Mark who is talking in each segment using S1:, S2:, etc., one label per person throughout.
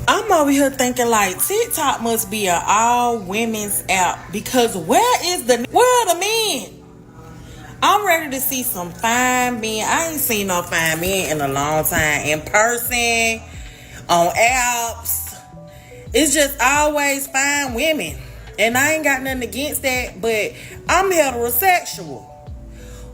S1: I'm over here thinking like TikTok must be an all women's app because where are the men? I'm ready to see some fine men. I ain't seen no fine men in a long time. In person, on apps. It's just always fine women. And I ain't got nothing against that, but I'm heterosexual.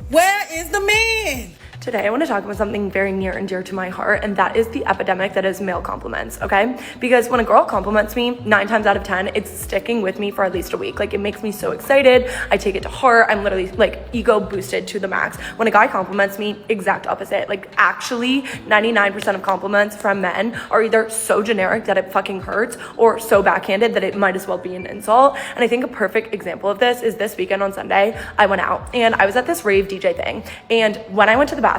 S1: Where is the men?
S2: Today, I want to talk about something very near and dear to my heart, and that is the epidemic that is male compliments, okay? Because when a girl compliments me, 9 times out of 10, it's sticking with me for at least a week. Like, it makes me so excited. I take it to heart. I'm literally, like, ego boosted to the max. When a guy compliments me, exact opposite. Like, actually, 99% of compliments from men are either so generic that it fucking hurts or so backhanded that it might as well be an insult. And I think a perfect example of this is this weekend on Sunday, I went out, and I was at this rave DJ thing. And when I went to the bathroom,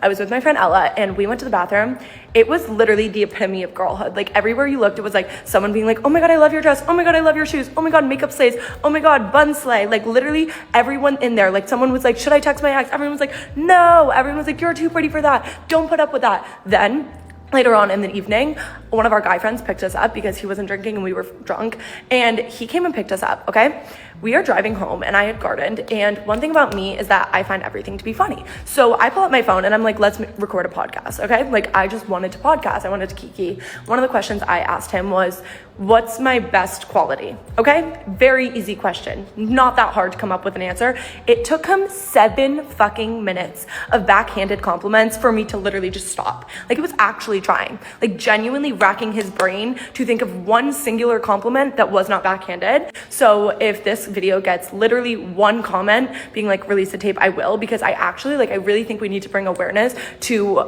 S2: I was with my friend Ella, and we went to the bathroom. It was literally the epitome of girlhood. Like, everywhere you looked, it was like someone being like, oh my God, I love your dress. Oh my God, I love your shoes. Oh my God, makeup slays. Oh my God, bun slay. Like, literally everyone in there. Like, someone was like, should I text my ex? Everyone was like, no. Everyone was like, you're too pretty for that. Don't put up with that. Then later on in the evening, one of our guy friends picked us up because he wasn't drinking and we were drunk, and he came and picked us up, okay? We are driving home, and I had gardened, and one thing about me is that I find everything to be funny. So I pull up my phone and I'm like, let's record a podcast, okay? Like, I just wanted to podcast. I wanted to kiki. One of the questions I asked him was, what's my best quality? Okay? Very easy question. Not that hard to come up with an answer. It took him 7 fucking minutes of backhanded compliments for me to literally just stop. Like, it was actually trying, like, genuinely racking his brain to think of one singular compliment that was not backhanded. So if this video gets literally one comment being like, release the tape, I will, because I really think we need to bring awareness to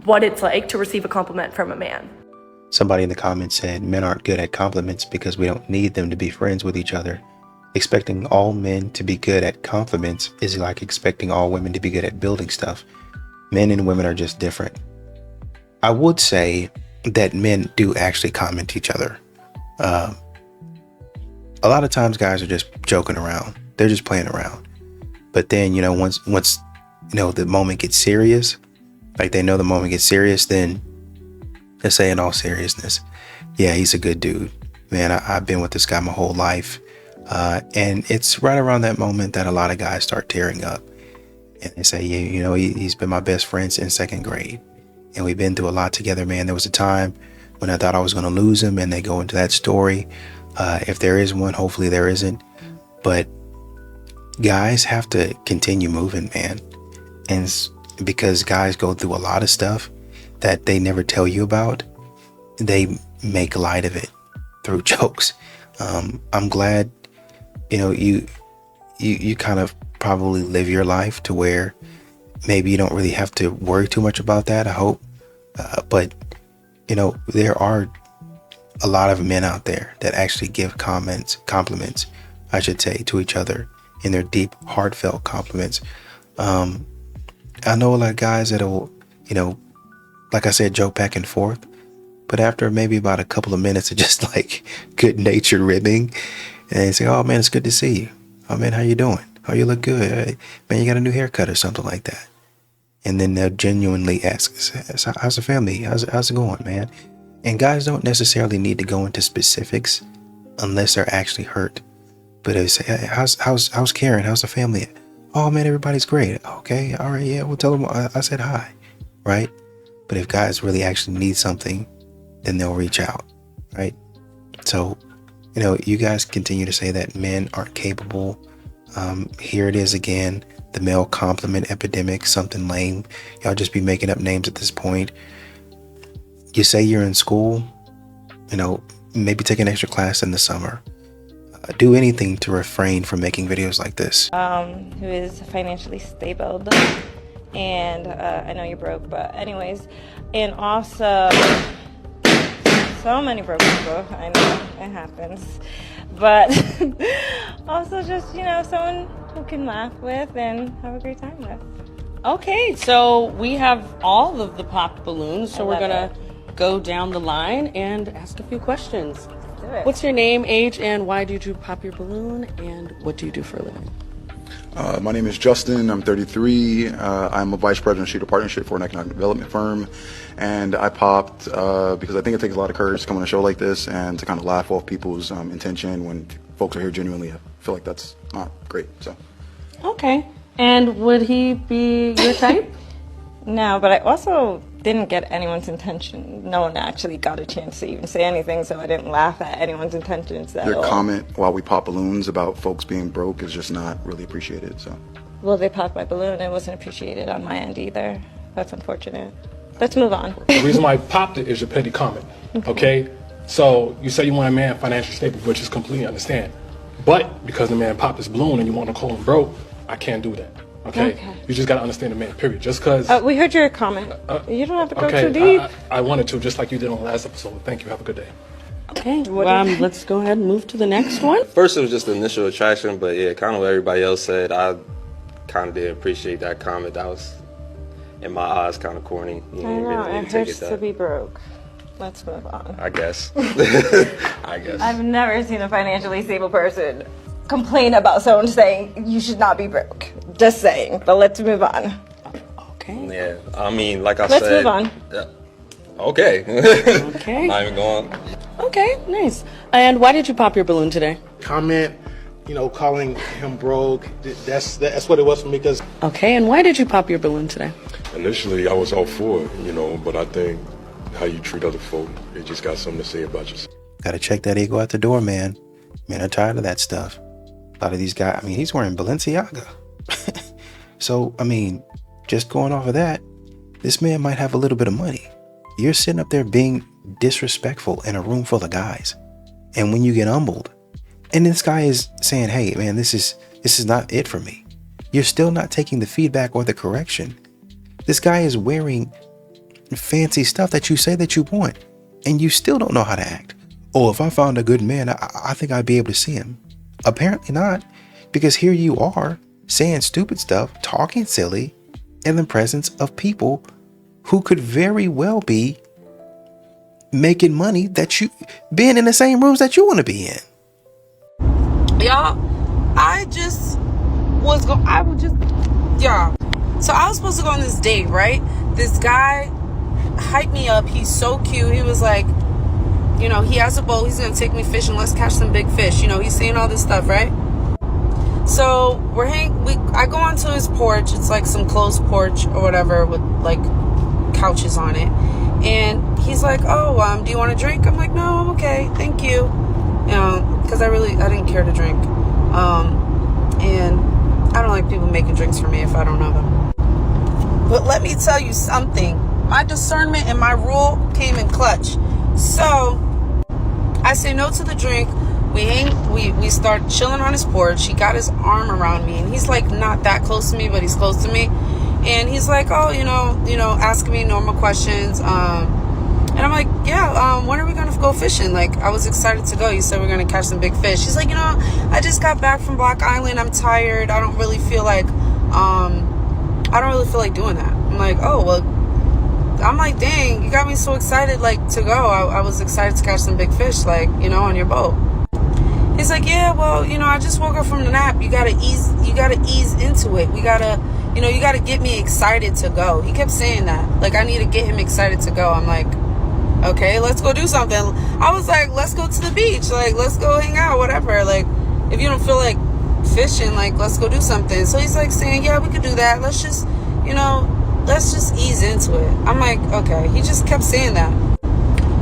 S2: what it's like to receive a compliment from a man.
S3: Somebody in the comments said men aren't good at compliments because we don't need them to be friends with each other. Expecting all men to be good at compliments is like expecting all women to be good at building stuff. Men and women are just different. I would say that men do actually comment each other. A lot of times guys are just joking around. They're just playing around. But then, once the moment gets serious, like they know the moment gets serious, then they say in all seriousness, yeah, he's a good dude. Man, I've been with this guy my whole life. And it's right around that moment that a lot of guys start tearing up. And they say, yeah, he's been my best friend since 2nd grade. And we've been through a lot together, man. There was a time when I thought I was going to lose him, and they go into that story. If there is one, hopefully there isn't. But guys have to continue moving, man. And because guys go through a lot of stuff that they never tell you about, they make light of it through jokes. I'm glad, you kind of probably live your life to where maybe you don't really have to worry too much about that, I hope. But, there are a lot of men out there that actually give compliments, I should say, to each other in their deep, heartfelt compliments. I know a lot of guys that'll, like I said, joke back and forth, but after maybe about a couple of minutes of just like good natured ribbing, and they say, oh man, it's good to see you. Oh man, how you doing? Oh, you look good. Hey, man, you got a new haircut or something like that. And then they'll genuinely ask, how's the family? How's it going, man? And guys don't necessarily need to go into specifics unless they're actually hurt. But they say, hey, how's Karen? How's the family? Oh man, everybody's great. Okay, all right, yeah, we'll tell them I said hi, right? But if guys really actually need something, then they'll reach out, right? So, you guys continue to say that men aren't capable. Here it is again, the male compliment epidemic, something lame. Y'all just be making up names at this point. You say you're in school, maybe take an extra class in the summer. Do anything to refrain from making videos like this.
S4: Who is financially stable, and I know you're broke, but anyways, and also so many broke people. I know it happens, but also just someone who can laugh with and have a great time with.
S5: Okay, so we have all of the popped balloons, so we're gonna go down the line and ask a few questions.
S4: Do it.
S5: What's your name, age, and why did you pop your balloon, and what do you do for a living?
S6: My name is Justin. I'm 33. I'm a vice president of Streeter Partnership for an economic development firm. And I popped because I think it takes a lot of courage to come on a show like this and to kind of laugh off people's intention when folks are here genuinely. I feel like that's not great. So.
S5: Okay. And would he be your type?
S4: No, but I also didn't get anyone's intention. No one actually got a chance to even say anything, so I didn't laugh at anyone's intentions at all.
S6: Your comment while we pop balloons about folks being broke is just not really appreciated. So.
S4: Well, they popped my balloon. It wasn't appreciated on my end either. That's unfortunate. Let's move on.
S7: The reason why I popped it is your petty comment. Okay? So you say you want a man financially stable, which is completely understand. But because the man popped his balloon and you want to call him broke, I can't do that. Okay? You just got to understand the man, period. Just because...
S4: we heard your comment. You don't have to go
S7: okay,
S4: too deep.
S7: I wanted to, just like you did on the last episode. Thank you. Have a good day.
S5: Okay. Let's go ahead and move to the next one.
S8: First, it was just the initial attraction, but yeah, kind of what everybody else said. I kind of did appreciate that comment. That was, in my eyes, kind of corny. You
S4: I know,
S8: really
S4: it hurts to be broke. Let's move on.
S8: I guess. I guess.
S4: I've never seen a financially stable person complain about someone saying you should not be broke. Just saying. But let's move on.
S5: Okay.
S8: Yeah, I mean, like I
S4: Let's
S8: said.
S4: move on.
S8: Okay.
S5: Okay.
S8: Not even going.
S5: Okay, nice. And why did you pop your balloon today?
S9: Comment, calling him broke. That's what it was for me. Cause
S5: Okay, and why did you pop your balloon today?
S10: Initially, I was all for it, but I think how you treat other folk, it just got something to say about yourself.
S3: Gotta check that ego at the door, man. Men are tired of that stuff. A lot of these guys, he's wearing Balenciaga. So, just going off of that, this man might have a little bit of money. You're sitting up there being disrespectful in a room full of guys. And when you get humbled, and this guy is saying, hey, man, this is not it for me. You're still not taking the feedback or the correction. This guy is wearing fancy stuff that you say that you want, and you still don't know how to act. Oh, if I found a good man, I think I'd be able to see him. Apparently not, because here you are saying stupid stuff, talking silly in the presence of people who could very well be making money that you being in the same rooms that you want to be in.
S1: Y'all, so I was supposed to go on this date, right? This guy hyped me up. He's so cute. He was like, he has a boat. He's gonna take me fishing. Let's catch some big fish. He's saying all this stuff, right? So I go onto his porch. It's like some closed porch or whatever with like couches on it. And he's like, oh, do you want a drink? I'm like, no, I'm okay. Thank you. Because I didn't care to drink. And I don't like people making drinks for me if I don't know them. But let me tell you something. My discernment and my rule came in clutch. So I say no to the drink. We start chilling on his porch. He got his arm around me, and he's like not that close to me, but he's close to me. And he's like, oh, asking me normal questions. And I'm like, yeah, when are we going to go fishing? Like, I was excited to go. You said we're going to catch some big fish. He's like, I just got back from Block Island. I'm tired. I don't really feel like doing that. I'm like, oh, well, I'm like, dang, you got me so excited, like, to go. I was excited to catch some big fish, like, on your boat. He's like, yeah, well, I just woke up from the nap. You gotta ease into it. You gotta get me excited to go. He kept saying that. Like, I need to get him excited to go. I'm like, okay, let's go do something. I was like, let's go to the beach. Like, let's go hang out, whatever. Like, if you don't feel like fishing, like, let's go do something. So he's like saying, yeah, we could do that. Let's just ease into it. I'm like, okay. He just kept saying that.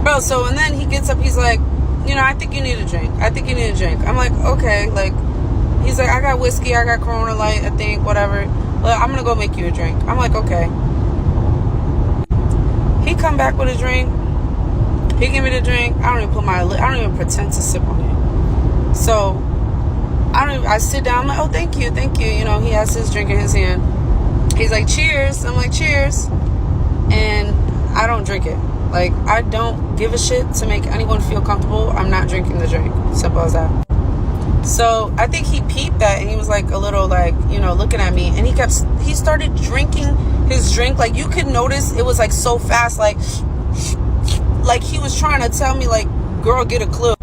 S1: Bro, so, and then he gets up, he's like, I think you need a drink. I'm like, okay. Like, he's like, I got whiskey, I got Corona Light, I think, whatever. Well, I'm gonna go make you a drink. I'm like, okay. He come back with a drink. He give me the drink. I don't even pretend to sip on it. So, I sit down, I'm like, oh, thank you. He has his drink in his hand. He's like, cheers. I'm like, cheers. And I don't drink it. Like, I don't give a shit to make anyone feel comfortable. I'm not drinking the drink. Simple as that. So I think he peeped that, and he was like a little like, looking at me, and he started drinking his drink. Like, you could notice it was like so fast, like he was trying to tell me, like, girl, get a clue.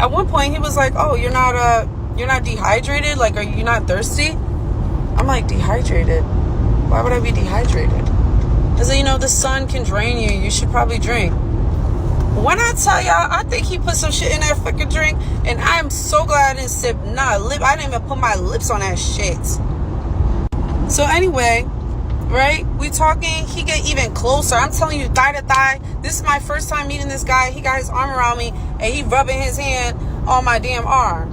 S1: At one point he was like, oh, you're not
S11: You're not dehydrated? Like, are you not thirsty? I'm like, dehydrated? Why would I be dehydrated? Because, you know, the sun can drain you. You should probably drink. When I tell y'all, I think he put some shit in that fucking drink, and I'm so glad I didn't sip. I didn't even put my lips on that shit. So anyway, right? We talking. He get even closer. I'm telling you, thigh to thigh. This is my first time meeting this guy. He got his arm around me, and he rubbing his hand on my damn arm.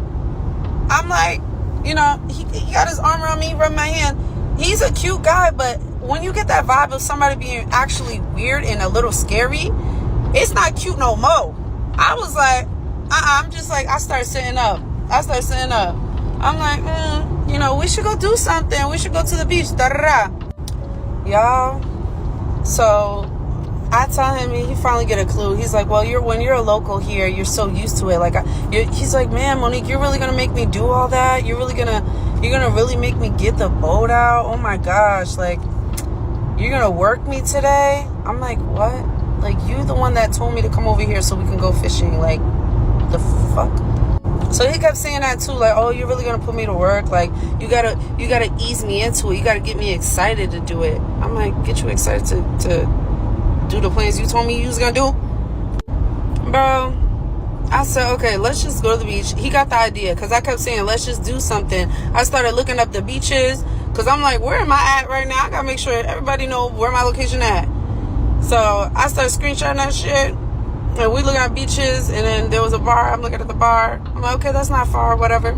S11: I'm like, you know, he got his arm around me, rubbing my hand. He's a cute guy, but when you get that vibe of somebody being actually weird and a little scary, it's not cute no more. I was like, I'm just like, I started sitting up. I'm like, you know, we should go do something. We should go to the beach. Da-da-da. Y'all. So I tell him, and he finally get a clue. He's like, well, when you're a local here, you're so used to it. Like, he's like, man, Monique, you're really gonna make me do all that? You're gonna really make me get the boat out? Oh my gosh, like, you're gonna work me today? I'm like, what? Like, you the one that told me to come over here so we can go fishing. Like, the fuck? So he kept saying that too, like, oh, you're really gonna put me to work? Like, you gotta ease me into it. You gotta get me excited to do it. I'm like, get you excited to do the plans you told me you was gonna do? Bro, I said, okay, let's just go to the beach. He got the idea, because I kept saying, let's just do something. I started looking up the beaches, because I'm like, where am I at right now? I gotta make sure everybody know where my location at. So I started screenshotting that shit, and we looking at beaches, and then there was a bar. I'm looking at the bar. I'm like, okay, that's not far, whatever.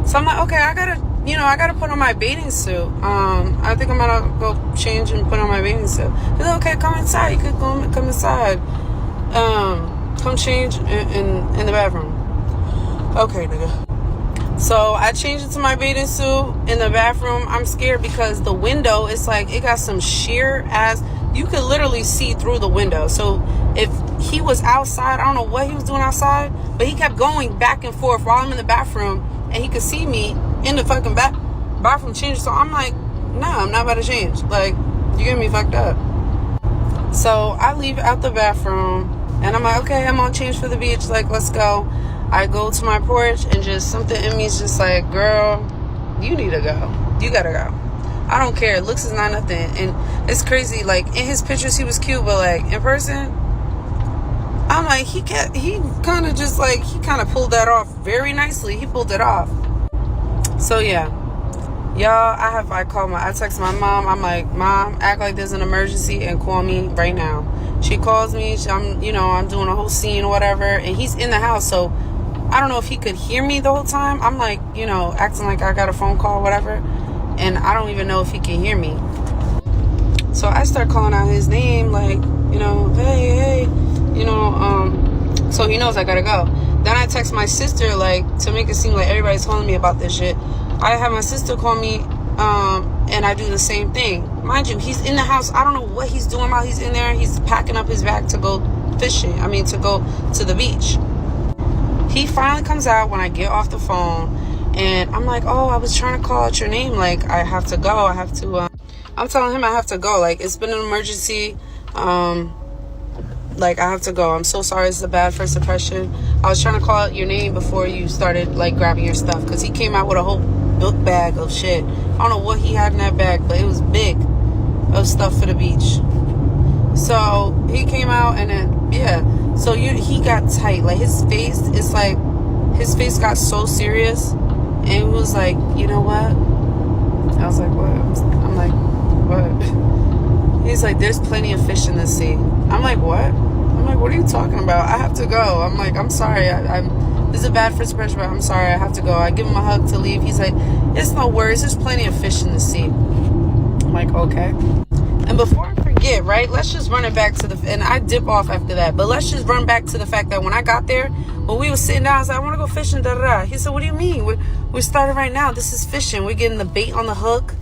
S11: So I'm like, okay, I gotta put on my bathing suit. I think I'm gonna go change and put on my bathing suit. He's like, okay, come inside. You could come inside. Come change in the bathroom. Okay, nigga. So I changed into my bathing suit in the bathroom. I'm scared because the window, it's like, it got some sheer ass. You could literally see through the window. So if he was outside, I don't know what he was doing outside, but he kept going back and forth while I'm in the bathroom, and he could see me in the fucking bathroom changing. So I'm like, nah, I'm not about to change. Like, you get me fucked up. So I leave out the bathroom, and I'm like, okay, I'm gonna change for the beach. Like, let's go. I go to my porch, and just something in me is just like, girl, you need to go. You gotta go. I don't care. Looks is not nothing. And it's crazy. Like, in his pictures, he was cute, but like in person, I'm like, he kind of pulled that off very nicely. He pulled it off. So yeah, y'all, I text my mom. I'm like, Mom, act like there's an emergency and call me right now. She calls me. I'm doing a whole scene or whatever, and he's in the house, so I don't know if he could hear me the whole time. I'm like, acting like I got a phone call or whatever, and I don't even know if he can hear me. So I start calling out his name, like, hey, so he knows I gotta go. Then I text my sister, like, to make it seem like everybody's calling me about this shit. I have my sister call me, and I do the same thing. Mind you, he's in the house. I don't know what he's doing while he's in there. He's packing up his bag to go fishing. To go to the beach. He finally comes out when I get off the phone, and I'm like, oh, I was trying to call out your name. Like, I have to go. I'm telling him I have to go. Like, it's been an emergency. Like, I have to go. I'm so sorry. This is a bad first impression. I was trying to call out your name before you started, like, grabbing your stuff, because he came out with a whole book bag of shit. I don't know what he had in that bag, but it was big of stuff for the beach. So he came out, and then, yeah. So he got tight. Like, his face got so serious, and he was like, you know what? I was like, what? I'm like, what? He's like, there's plenty of fish in the sea. I'm like, what? I'm like, what are you talking about? I have to go. I'm like, I'm sorry. This is a bad first impression, but I'm sorry. I have to go. I give him a hug to leave. He's like, it's no worries. There's plenty of fish in the sea. I'm like, okay. And before I forget, right, let's just run it back to and I dip off after that, but let's just run back to the fact that when I got there, when we were sitting down, I was like, I want to go fishing, da-da-da. He said, what do you mean? We're starting right now. This is fishing. We're getting the bait on the hook,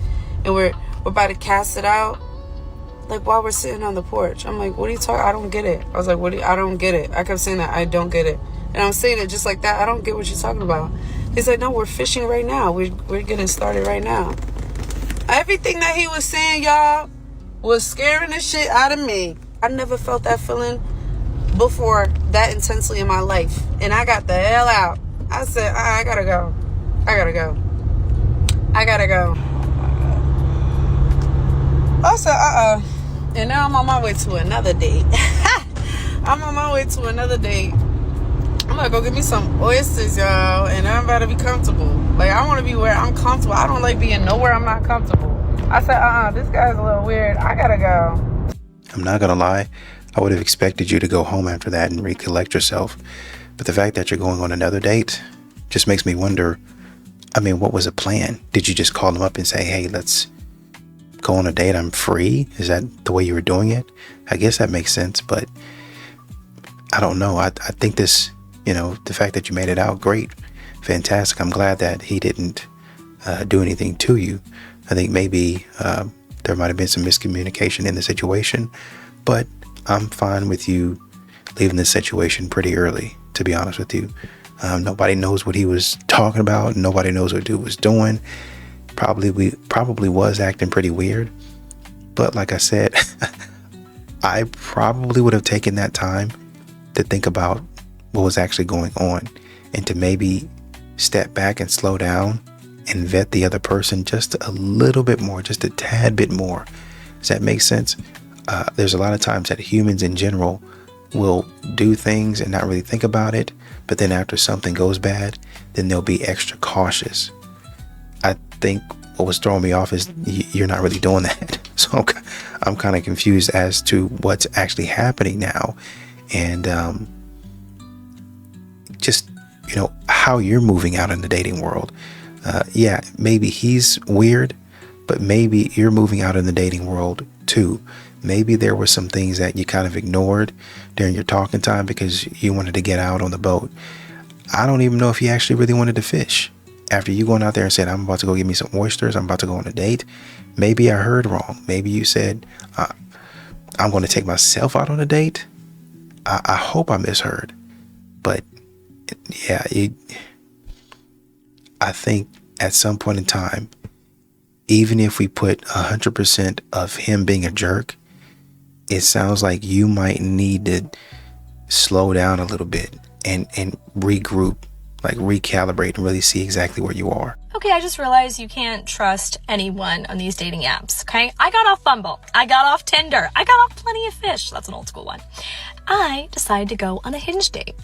S11: and we're about to cast it out. Like, while we're sitting on the porch. I'm like, what are you talking? I don't get it. I was like, I don't get it. I kept saying that. I don't get it. And I'm saying it just like that. I don't get what you're talking about. He's like, no, we're fishing right now. We're getting started right now. Everything that he was saying, y'all, was scaring the shit out of me. I never felt that feeling before that intensely in my life. And I got the hell out. I said, I gotta go. I gotta go. I said, And now I'm on my way to another date. I'm on my way to another date. I'm gonna go get me some oysters, y'all, and I'm about to be comfortable. Like, I want to be where I'm comfortable. I don't like being nowhere I'm not comfortable. I said, this guy's a little weird. I gotta go.
S3: I'm not gonna lie, I would have expected you to go home after that and recollect yourself. But the fact that you're going on another date just makes me wonder, I mean, what was the plan? Did you just call him up and say, hey, let's go on a date, I'm free? Is that the way you were doing it? I guess that makes sense, but I don't know. I think this, the fact that you made it out, great, fantastic. I'm glad that he didn't do anything to you. I think maybe there might have been some miscommunication in the situation, but I'm fine with you leaving the situation pretty early, to be honest with you. Nobody knows what he was talking about. Nobody knows what dude was doing. Probably was acting pretty weird. But like I said, I probably would have taken that time to think about what was actually going on and to maybe step back and slow down and vet the other person just a little bit more, just a tad bit more. Does that make sense? There's a lot of times that humans in general will do things and not really think about it, but then after something goes bad, then they'll be extra cautious. I think what was throwing me off is you're not really doing that. So I'm kind of confused as to what's actually happening now, and just how you're moving out in the dating world. Yeah, maybe he's weird, but maybe you're moving out in the dating world too. Maybe there were some things that you kind of ignored during your talking time because you wanted to get out on the boat. I don't even know if you actually really wanted to fish. After you going out there and said, I'm about to go get me some oysters, I'm about to go on a date, maybe I heard wrong. Maybe you said, I'm going to take myself out on a date. I hope I misheard. But yeah, I think at some point in time, even if we put 100% of him being a jerk, it sounds like you might need to slow down a little bit and regroup, like recalibrate and really see exactly where you are.
S2: Okay, I just realized you can't trust anyone on these dating apps, okay? I got off Bumble. I got off Tinder. I got off Plenty of Fish. That's an old school one. I decided to go on a Hinge date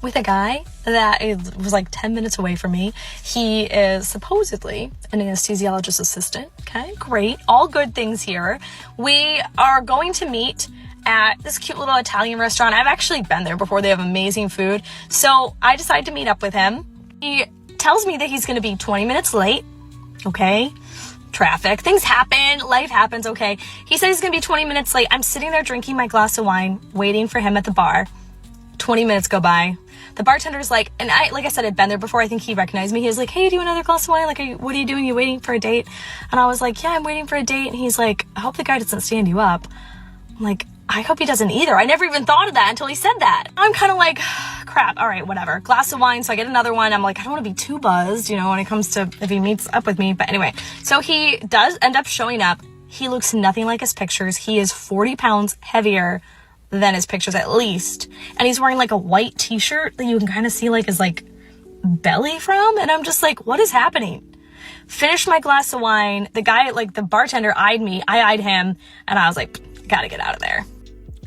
S2: with a guy that was like 10 minutes away from me. He is supposedly an anesthesiologist assistant. Okay, great. All good things here. We are going to meet at this cute little Italian restaurant. I've actually been there before. They have amazing food. So I decided to meet up with him. He tells me that he's going to be 20 minutes late. Okay. Traffic. Things happen. Life happens. Okay. He says he's going to be 20 minutes late. I'm sitting there drinking my glass of wine, waiting for him at the bar. 20 minutes go by. The bartender's like, and like I said, I'd been there before. I think he recognized me. He was like, hey, do you want another glass of wine? Like, what are you doing? You waiting for a date? And I was like, yeah, I'm waiting for a date. And he's like, I hope the guy doesn't stand you up. I'm like, I hope he doesn't either. I never even thought of that until he said that. I'm kind of like, crap. All right, whatever. Glass of wine. So I get another one. I'm like, I don't want to be too buzzed, when it comes to if he meets up with me. But anyway, so he does end up showing up. He looks nothing like his pictures. He is 40 pounds heavier than his pictures at least. And he's wearing like a white t-shirt that you can kind of see like his like belly from. And I'm just like, what is happening? Finished my glass of wine. The guy, like the bartender eyed me. I eyed him. And I was like, gotta get out of there.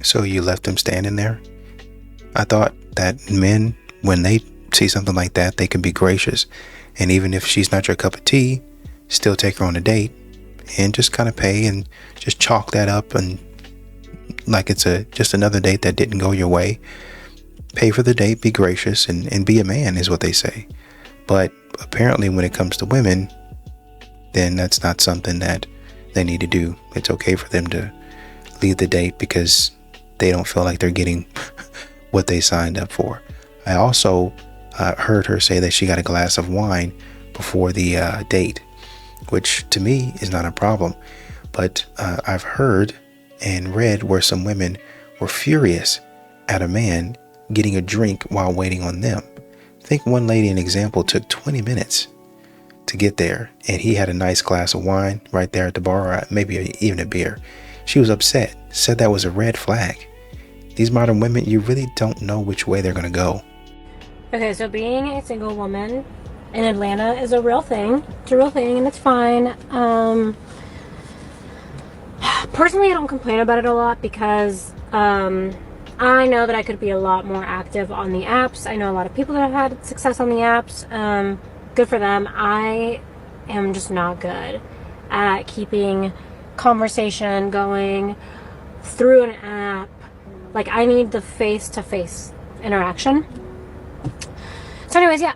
S3: So you left him standing there? I thought that men, when they see something like that, they can be gracious. And even if she's not your cup of tea, still take her on a date and just kind of pay and just chalk that up and like it's just another date that didn't go your way. Pay for the date, be gracious, and be a man is what they say. But apparently when it comes to women, then that's not something that they need to do. It's okay for them to leave the date because they don't feel like they're getting what they signed up for. I also heard her say that she got a glass of wine before the date, which to me is not a problem. But I've heard and read where some women were furious at a man getting a drink while waiting on them. I think one lady, an example, took 20 minutes to get there, and he had a nice glass of wine right there at the bar, or maybe even a beer. She was upset, said that was a red flag. These modern women, you really don't know which way they're going to go.
S12: Okay, so being a single woman in Atlanta is a real thing. It's a real thing, and it's fine. Personally, I don't complain about it a lot because I know that I could be a lot more active on the apps. I know a lot of people that have had success on the apps. Good for them. I am just not good at keeping conversation going through an app. Like, I need the face-to-face interaction. So anyways, yeah,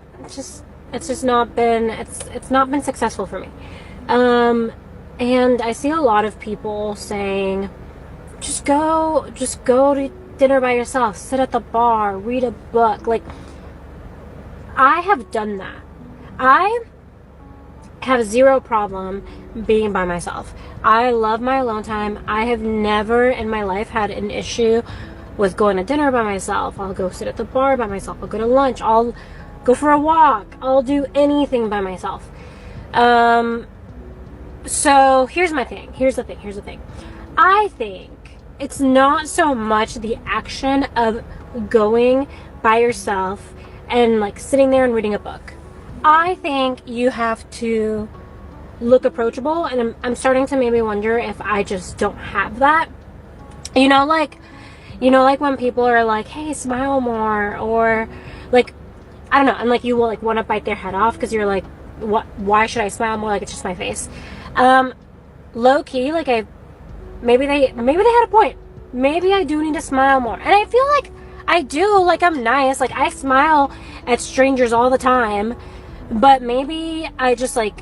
S12: it's not been successful for me. And I see a lot of people saying, just go to dinner by yourself, sit at the bar, read a book. Like, I have done that. I have zero problem being by myself. I love my alone time. I have never in my life had an issue with going to dinner by myself. I'll go sit at the bar by myself. I'll go to lunch. I'll go for a walk. I'll do anything by myself. So here's the thing. I think it's not so much the action of going by yourself and like sitting there and reading a book. I think you have to look approachable, and I'm starting to maybe wonder if I just don't have that. You know, like when people are like, hey, smile more, or like, I don't know, and like you will like want to bite their head off because you're like, what? Why should I smile more? Like, it's just my face. Low key, like maybe they had a point. Maybe I do need to smile more, and I feel like I do. Like, I'm nice. Like, I smile at strangers all the time, but maybe I just like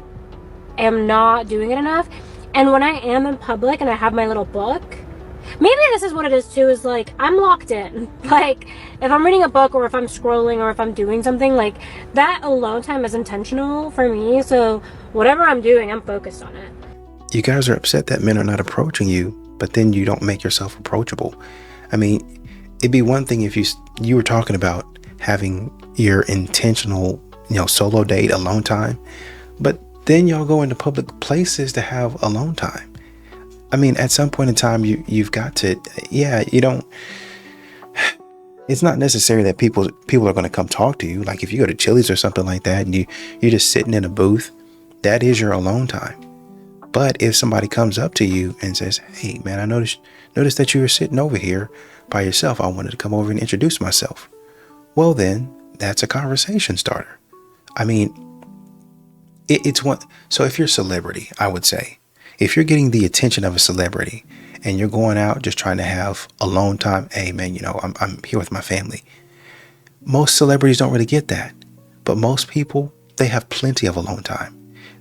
S12: am not doing it enough. And when I am in public and I have my little book, maybe this is what it is too, is like I'm locked in. Like, if I'm reading a book or if I'm scrolling or if I'm doing something, like that alone time is intentional for me. So whatever I'm doing, I'm focused on it.
S3: You guys are upset that men are not approaching you, but then you don't make yourself approachable. I mean, it'd be one thing if you were talking about having your intentional, solo date, alone time, but then y'all go into public places to have alone time. I mean, at some point in time, you've got to, it's not necessary that people are going to come talk to you. Like if you go to Chili's or something like that and you're just sitting in a booth, that is your alone time. But if somebody comes up to you and says, hey man, I noticed that you were sitting over here by yourself. I wanted to come over and introduce myself. Well, then that's a conversation starter. I mean, it's one. So if you're a celebrity, I would say, if you're getting the attention of a celebrity and you're going out just trying to have alone time, hey man, I'm here with my family. Most celebrities don't really get that, but most people, they have plenty of alone time.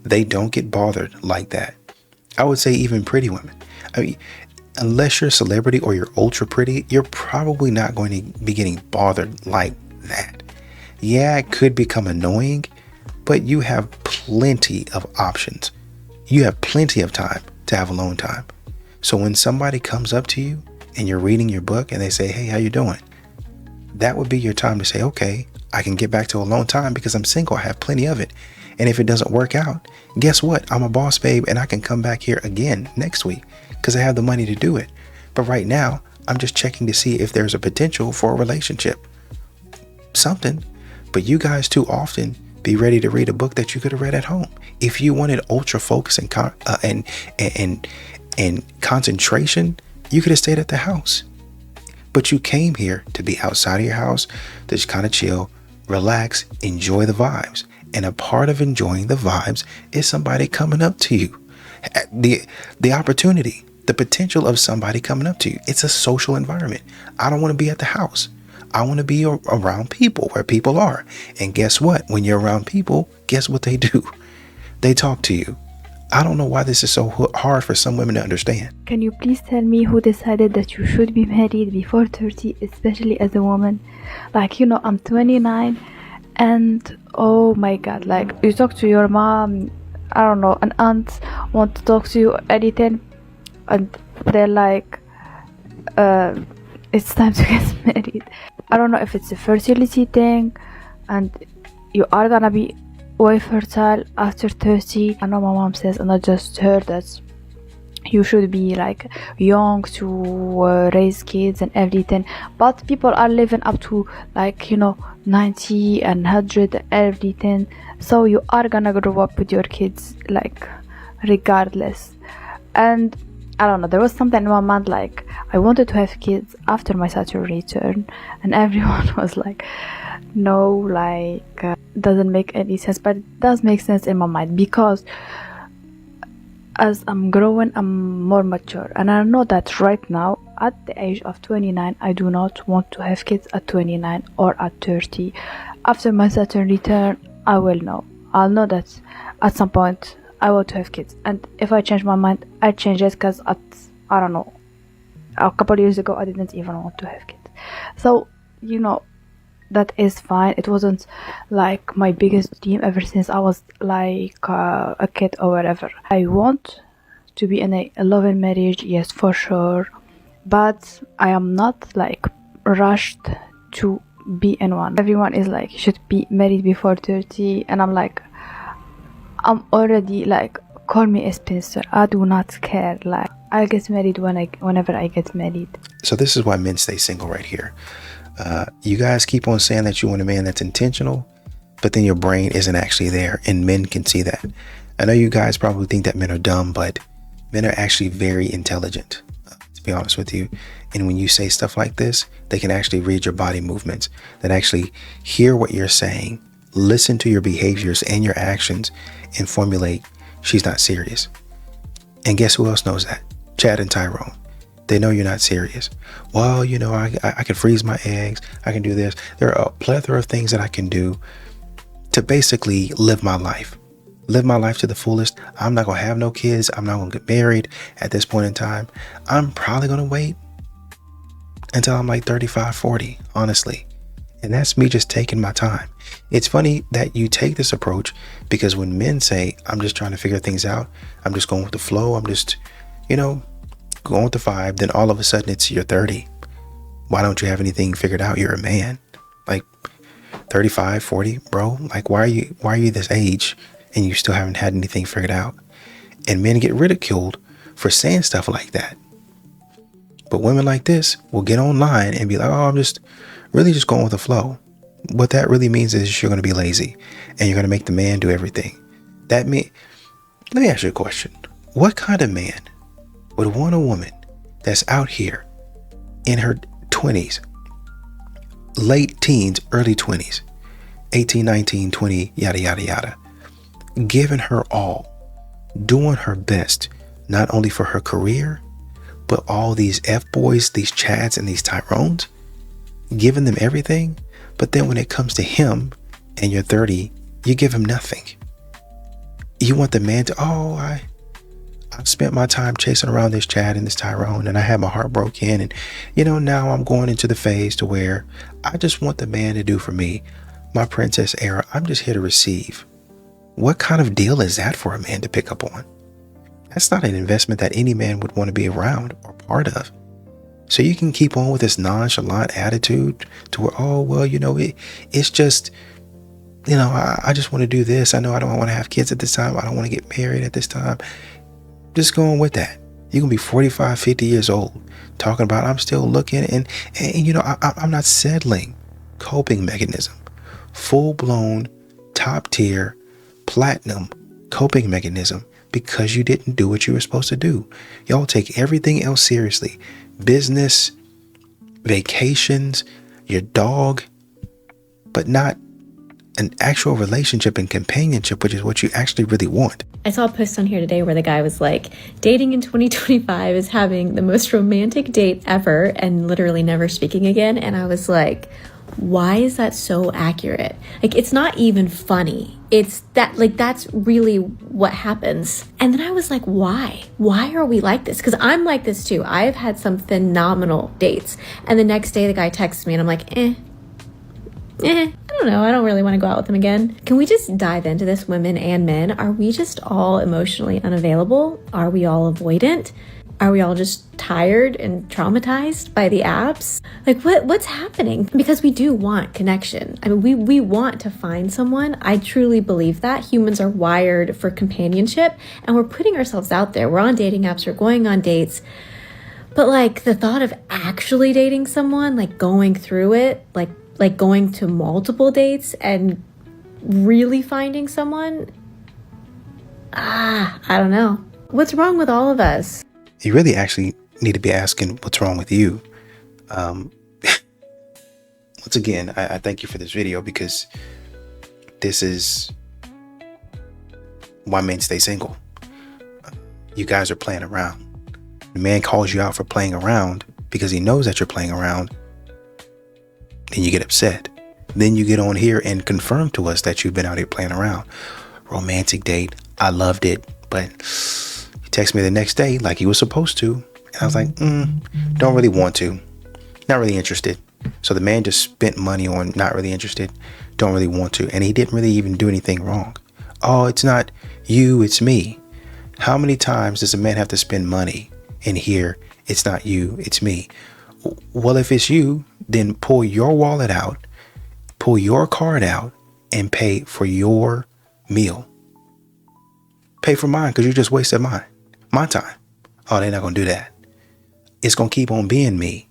S3: They don't get bothered like that. I would say even pretty women. I mean, unless you're a celebrity or you're ultra pretty, you're probably not going to be getting bothered like that. Yeah, it could become annoying, but you have plenty of options. You have plenty of time to have alone time. So when somebody comes up to you and you're reading your book and they say, hey, how you doing? That would be your time to say, okay, I can get back to alone time because I'm single. I have plenty of it. And if it doesn't work out, guess what? I'm a boss babe and I can come back here again next week because I have the money to do it. But right now, I'm just checking to see if there's a potential for a relationship. Something. But you guys too often be ready to read a book that you could have read at home. If you wanted ultra focus and concentration, you could have stayed at the house. But you came here to be outside of your house, to just kind of chill, relax, enjoy the vibes. And a part of enjoying the vibes is somebody coming up to you. The opportunity, the potential of somebody coming up to you. It's a social environment. I don't want to be at the house. I want to be around people, where people are. And guess what? When you're around people, guess what they do? They talk to you. I don't know why this is so hard for some women to understand.
S13: Can you please tell me who decided that you should be married before 30, especially as a woman? Like, I'm 29 and oh my god, like you talk to your mom, I don't know, an aunt want to talk to you anything, and they're like, it's time to get married. I don't know if it's a fertility thing and you are gonna be way fertile after 30. I know my mom says, and I just heard that you should be like young to raise kids and everything, but people are living up to like 90 and 100 and everything, so you are gonna grow up with your kids like regardless. And I don't know, there was something in my mind like I wanted to have kids after my Saturn return, and everyone was like, no, like doesn't make any sense. But it does make sense in my mind, because as I'm growing, I'm more mature, and I know that right now at the age of 29 I do not want to have kids at 29 or at 30. After my Saturn return, I'll know that at some point I want to have kids, and if I change my mind, I change it, because I don't know, a couple years ago I didn't even want to have kids. So that is fine. It wasn't like my biggest dream ever since I was like a kid or whatever. I want to be in a loving marriage, yes, for sure, but I am not like rushed to be in one. Everyone is like, you should be married before 30, and I'm like, I'm already like, call me a spinster, I do not care. Like, I'll get married whenever I get married.
S3: So this is why men stay single right here. You guys keep on saying that you want a man that's intentional, but then your brain isn't actually there, and men can see that. I know you guys probably think that men are dumb, but men are actually very intelligent, to be honest with you. And when you say stuff like this, they can actually read your body movements, that actually hear what you're saying, listen to your behaviors and your actions, and formulate, she's not serious. And guess who else knows that? Chad and Tyrone. They know you're not serious. Well, I can freeze my eggs. I can do this. There are a plethora of things that I can do to basically live my life to the fullest. I'm not going to have no kids. I'm not going to get married at this point in time. I'm probably going to wait until I'm like 35, 40, honestly. And that's me just taking my time. It's funny that you take this approach, because when men say, I'm just trying to figure things out, I'm just going with the flow, I'm just, going with the vibe, then all of a sudden it's you're 30. Why don't you have anything figured out? You're a man. Like 35, 40, bro. Like, why are you this age and you still haven't had anything figured out? And men get ridiculed for saying stuff like that. But women like this will get online and be like, oh, I'm just really just going with the flow. What that really means is you're going to be lazy and you're going to make the man do everything. Let me ask you a question. What kind of man would want a woman that's out here in her 20s, late teens, early 20s, 18, 19, 20, yada, yada, yada, giving her all, doing her best, not only for her career, but all these F-boys, these Chads, and these Tyrones, giving them everything. But then when it comes to him and you're 30, you give him nothing. You want the man to, I've spent my time chasing around this Chad and this Tyrone, and I had my heart broken, and now I'm going into the phase to where I just want the man to do for me my princess era. I'm just here to receive. What kind of deal is that for a man to pick up on? That's not an investment that any man would want to be around or part of. So you can keep on with this nonchalant attitude to where, it's just, I just want to do this. I know I don't want to have kids at this time. I don't want to get married at this time. Just going with that. You're going to be 45, 50 years old talking about, I'm still looking, and I'm not settling. Coping mechanism. Full-blown, top-tier, platinum coping mechanism, because you didn't do what you were supposed to do. Y'all take everything else seriously. Business, vacations, your dog, but not an actual relationship and companionship, which is what you actually really want.
S14: I saw a post on here today where the guy was like, dating in 2025 is having the most romantic date ever and literally never speaking again. And I was like, why is that so accurate? Like, it's not even funny. It's that, like, that's really what happens. And then I was like, why? Why are we like this? Because I'm like this too. I've had some phenomenal dates. And the next day the guy texts me and I'm like, I don't know. I don't really want to go out with him again. Can we just dive into this, women and men? Are we just all emotionally unavailable? Are we all avoidant? Are we all just tired and traumatized by the apps? Like what's happening? Because we do want connection. I mean, we want to find someone. I truly believe that humans are wired for companionship, and we're putting ourselves out there. We're on dating apps, we're going on dates. But like the thought of actually dating someone, like going through it, like going to multiple dates and really finding someone, I don't know. What's wrong with all of us?
S3: You really actually need to be asking what's wrong with you. Once again, I thank you for this video, because this is why men stay single. You guys are playing around. The man calls you out for playing around because he knows that you're playing around. Then you get upset. Then you get on here and confirm to us that you've been out here playing around. Romantic date. I loved it, but he texted me the next day like he was supposed to. And I was like, don't really want to. Not really interested. So the man just spent money on not really interested. Don't really want to. And he didn't really even do anything wrong. Oh, it's not you, it's me. How many times does a man have to spend money and hear it's not you, it's me? Well, if it's you, then pull your wallet out, pull your card out, and pay for your meal. Pay for mine, because you just wasted my time. Oh, they're not going to do that. It's going to keep on being me.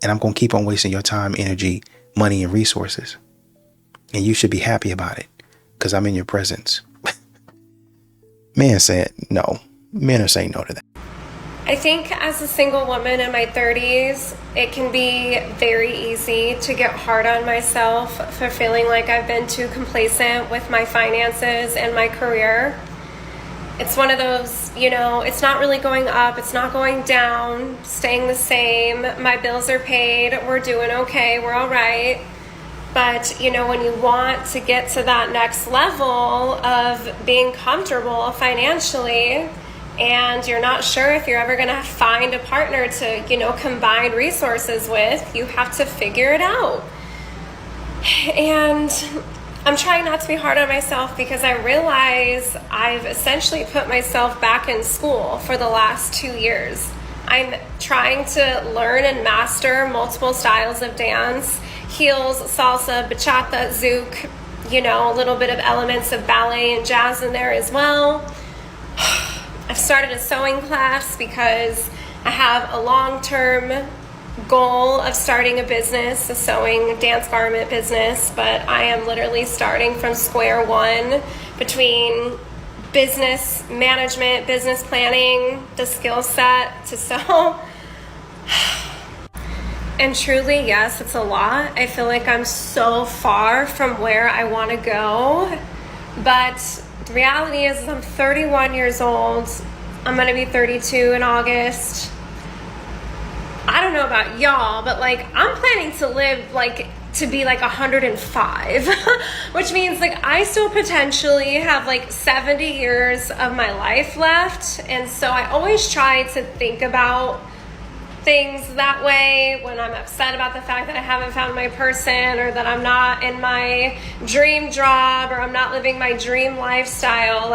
S3: And I'm going to keep on wasting your time, energy, money, and resources. And you should be happy about it, because I'm in your presence. Man said no. Men are saying no to that.
S15: I think as a single woman in my 30s, it can be very easy to get hard on myself for feeling like I've been too complacent with my finances and my career. It's one of those, it's not really going up, it's not going down, staying the same. My bills are paid, we're doing okay, we're all right. But, when you want to get to that next level of being comfortable financially, and you're not sure if you're ever going to find a partner to, combine resources with, you have to figure it out. And I'm trying not to be hard on myself, because I realize I've essentially put myself back in school for the last 2 years. I'm trying to learn and master multiple styles of dance: heels, salsa, bachata, zouk, a little bit of elements of ballet and jazz in there as well. I've started a sewing class because I have a long-term goal of starting a business, a sewing dance garment business, but I am literally starting from square one between business management, business planning, the skill set to sew. And truly, yes, it's a lot. I feel like I'm so far from where I want to go, but the reality is I'm 31 years old. I'm going to be 32 in August. I don't know about y'all, but I'm planning to live to be 105, which means I still potentially have 70 years of my life left. And so I always try to think about things that way when I'm upset about the fact that I haven't found my person, or that I'm not in my dream job, or I'm not living my dream lifestyle.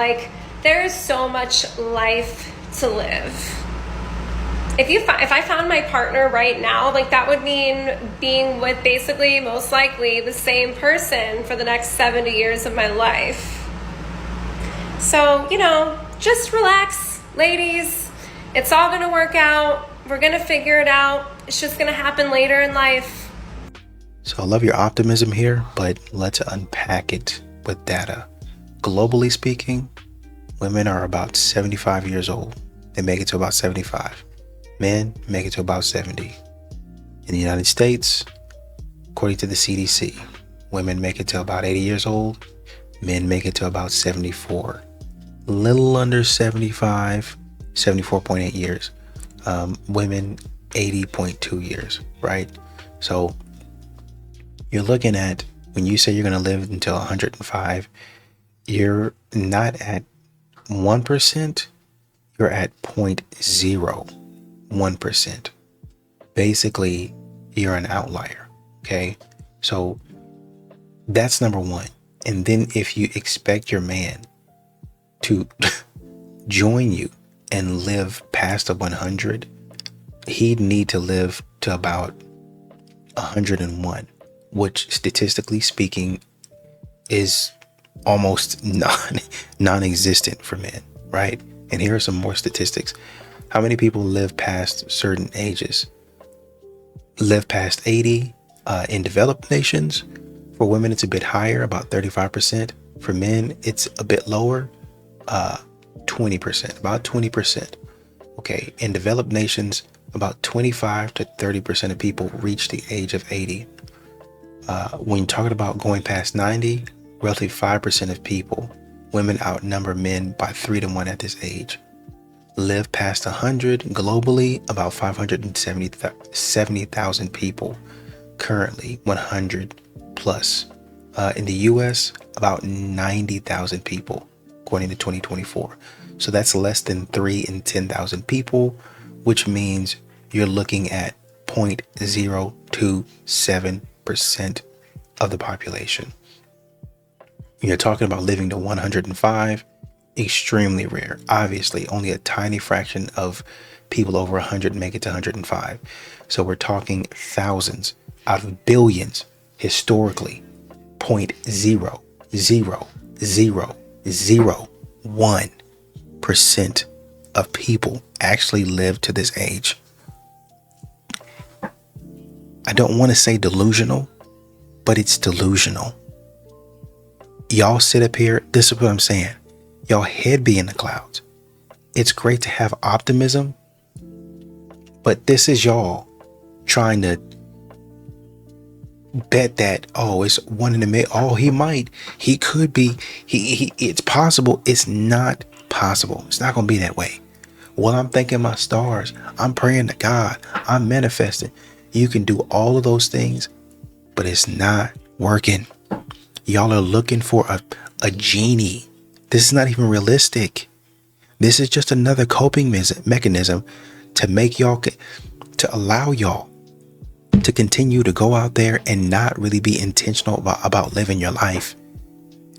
S15: There's so much life to live. If I found my partner right now, that would mean being with basically, most likely, the same person for the next 70 years of my life. So, just relax, ladies. It's all gonna work out. We're going to figure it out. It's just going to happen later in life.
S3: So I love your optimism here, but let's unpack it with data. Globally speaking, women are about 75 years old. They make it to about 75. Men make it to about 70. In the United States, according to the CDC, women make it to about 80 years old. Men make it to about 74. Little under 75, 74.8 years. Women 80.2 years, right? So you're looking at, when you say you're going to live until 105, you're not at 1%, you're at 0.01%. Basically, you're an outlier, okay? So that's number one. And then if you expect your man to join you and live past a 100, he'd need to live to about 101, which statistically speaking is almost non-existent for men, right? And here are some more statistics. How many people live past certain ages? Live past 80 in developed nations. For women, it's a bit higher, about 35%. For men, it's a bit lower, 20%, about 20%. Okay, in developed nations, about 25 to 30% of people reach the age of 80. When you're talking about going past 90, roughly 5% of people, women outnumber men by 3 to 1 at this age. Live past 100 globally, about 570,000 people currently, 100 plus. In the US, about 90,000 people, according to 2024. So that's less than 3 in 10,000 people, which means you're looking at 0.027% of the population. You're talking about living to 105, extremely rare. Obviously, only a tiny fraction of people over 100 make it to 105. So we're talking thousands out of billions historically. 0.00001% of people actually live to this age. I don't want to say delusional, but it's delusional. Y'all sit up here, this is what I'm saying. Y'all head be in the clouds. It's great to have optimism, but this is y'all trying to bet that, oh, it's one in a million. Oh, he could be, it's possible. It's not possible. It's not going to be that way. Well, I'm thanking my stars. I'm praying to God. I'm manifesting. You can do all of those things, but it's not working. Y'all are looking for a genie. This is not even realistic. This is just another coping mechanism to make y'all, to allow y'all to continue to go out there and not really be intentional about living your life.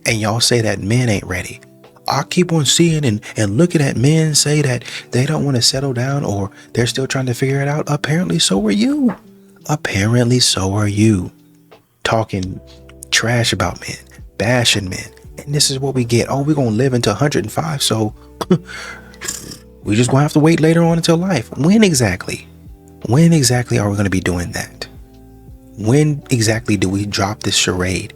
S3: And y'all say that men ain't ready. I keep on seeing and looking at men say that they don't want to settle down or they're still trying to figure it out. Apparently so are you. Apparently so are you. Talking trash about men, bashing men. And this is what we get. Oh, we're going to live until 105. So we just going to have to wait later on until life. When exactly? When exactly are we going to be doing that? When exactly do we drop this charade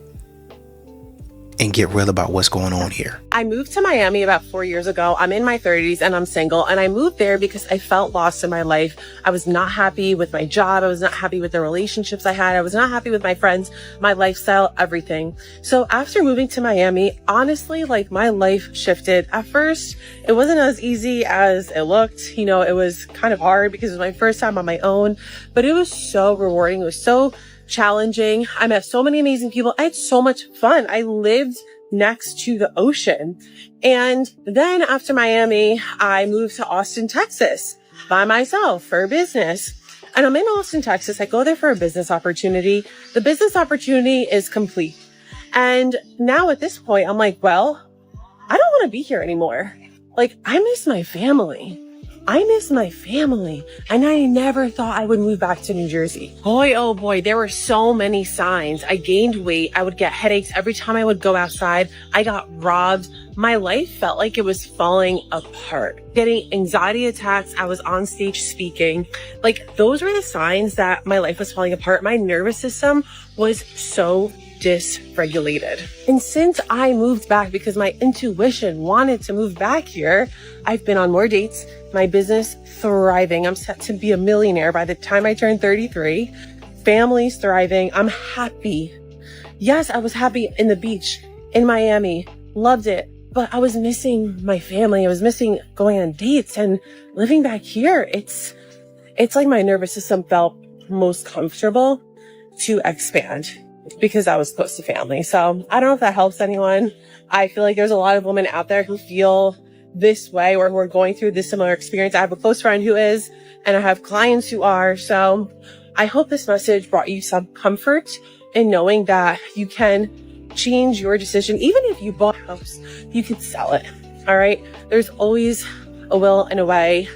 S3: and get real about what's going on here?
S11: I moved to Miami about 4 years ago. I'm in my 30s and I'm single, and I moved there because I felt lost in my life. I was not happy with my job. I was not happy with the relationships I had. I was not happy with my friends, my lifestyle, everything. So after moving to Miami, honestly, like, my life shifted. At first, it wasn't as easy as it looked. You know, it was kind of hard because it was my first time on my own, but it was so rewarding. It was so challenging. I met so many amazing people. I had so much fun. I lived next to the ocean. And then after Miami, I moved to Austin, Texas by myself for business. And I'm in Austin, Texas. I go there for a business opportunity. The business opportunity is complete. And now at this point, I'm like, well, I don't want to be here anymore. Like, I miss my family. And I never thought I would move back to New Jersey. Boy, oh boy, there were so many signs. I gained weight. I would get headaches every time I would go outside. I got robbed. My life felt like it was falling apart. Getting anxiety attacks. I was on stage speaking. Like, those were the signs that my life was falling apart. My nervous system was so dysregulated. And since I moved back because my intuition wanted to move back here, I've been on more dates. My business thriving. I'm set to be a millionaire by the time I turn 33. Family's thriving. I'm happy. Yes, I was happy in the beach in Miami. Loved it. But I was missing my family. I was missing going on dates, and living back here. It's like my nervous system felt most comfortable to expand because I was close to family. So I don't know if that helps anyone. I feel like there's a lot of women out there who feel this way or who are going through this similar experience. I have a close friend who is, and I have clients who are. So I hope this message brought you some comfort in knowing that you can change your decision. Even if you bought a house, you can sell it. All right. There's always
S16: a will in a way,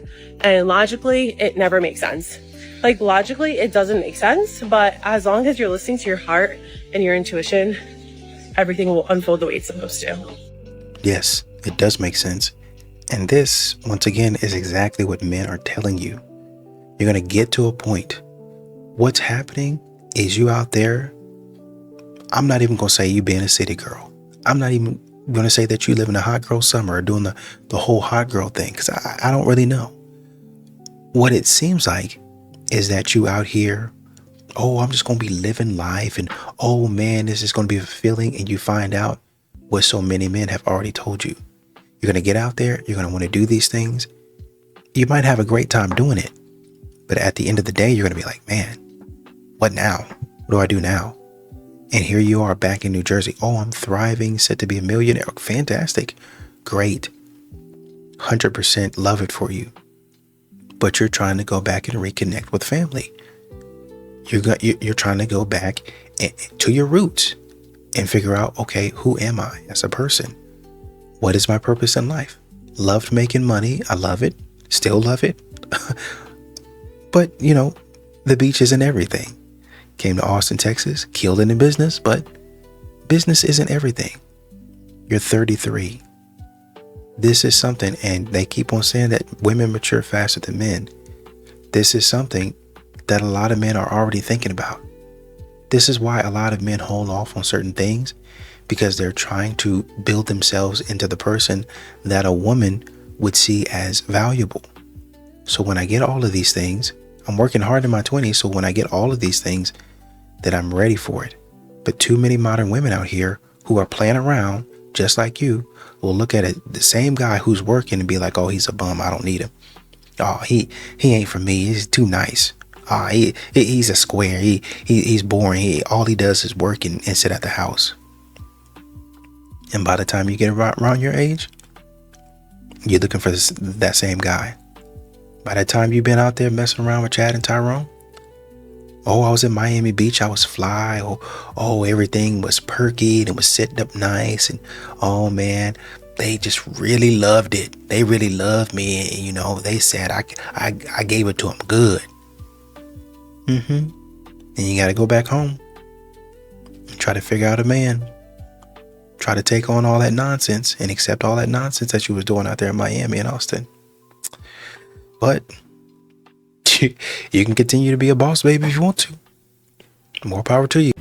S16: and logically it never makes sense. Like logically it doesn't make sense, but as long as you're listening to your heart and your intuition, everything will unfold the way it's supposed to.
S3: Yes, it does make sense. And this, once again, is exactly what men are telling you. You're going to get to a point. What's happening is you out there. I'm not even going to say you being a city girl. I'm not even going to say that you live in a hot girl summer or doing the whole hot girl thing, because I don't really know. What it seems like is that you out here, oh, I'm just going to be living life, and oh man, this is going to be fulfilling, and you find out what so many men have already told you. You're going to get out there, you're going to want to do these things. You might have a great time doing it, but at the end of the day, you're going to be like, man, what now? What do I do now? And here you are back in New Jersey. Oh, I'm thriving, set to be a millionaire. Fantastic. Great. 100% love it for you. But you're trying to go back and reconnect with family. You're trying to go back to your roots and figure out, okay, who am I as a person? What is my purpose in life? Loved making money. I love it. Still love it. But, you know, the beach isn't everything. Came to Austin, Texas, killed it in business, but business isn't everything. You're 33. This is something, and they keep on saying that women mature faster than men. This is something that a lot of men are already thinking about. This is why a lot of men hold off on certain things, because they're trying to build themselves into the person that a woman would see as valuable. So when I get all of these things, I'm working hard in my 20s, so when I get all of these things, that I'm ready for it. But too many modern women out here who are playing around, just like you, will look at it, the same guy who's working, and be like, oh, he's a bum, I don't need him. Oh, he ain't for me, he's too nice. He's a square, he's boring, all he does is work and sit at the house. And by the time you get around your age, you're looking for that same guy. By the time you've been out there messing around with Chad and Tyrone, oh, I was in Miami Beach, I was fly, oh, everything was perky and it was sitting up nice, and oh man, they just really loved it. They really loved me, and you know, they said I gave it to them good. And you gotta go back home and try to figure out a man. Try to take on all that nonsense and accept all that nonsense that you was doing out there in Miami and Austin. But you can continue to be a boss baby if you want to. More power to you.